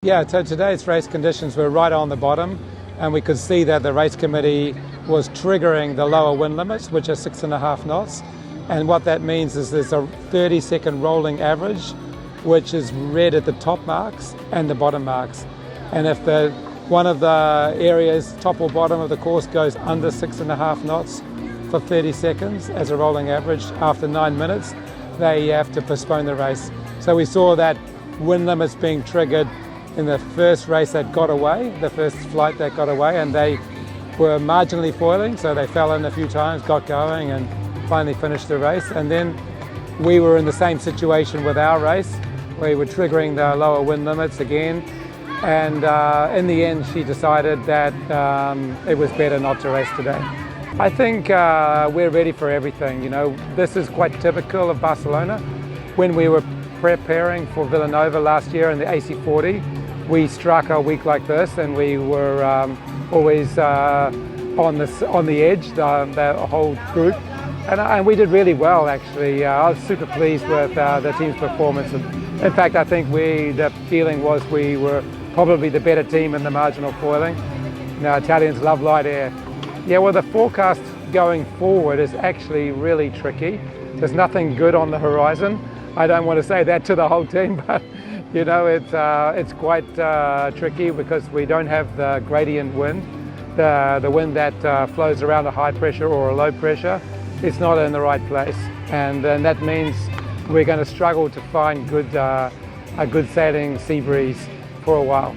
Yeah, so today's race conditions were right on the bottom, and we could see that the race committee was triggering the lower wind limits, which are 6.5 knots. And what that means is there's a 30-second rolling average, which is red at the top marks and the bottom marks. And if one of the areas, top or bottom of the course, goes under 6.5 knots for 30 seconds as a rolling average after 9 minutes, they have to postpone the race. So we saw that wind limits being triggered in the first race that got away, the first flight that got away, and they were marginally foiling, so they fell in a few times, got going, and finally finished the race. And then we were in the same situation with our race. We were triggering the lower wind limits again, and in the end she decided that it was better not to race today. I think we're ready for everything. You know, this is quite typical of Barcelona. When we were preparing for Villanova last year in the AC40, we struck a week like this, and we were always on the edge, the whole group, and we did really well actually. I was super pleased with the team's performance. And in fact, I think the feeling was we were probably the better team in the marginal foiling. Now, Italians love light air. Yeah, well, the forecast going forward is actually really tricky. There's nothing good on the horizon. I don't want to say that to the whole team, but you know, it's quite tricky because we don't have the gradient wind, the wind that flows around a high pressure or a low pressure. It's not in the right place, and that means we're going to struggle to find a good sailing sea breeze for a while.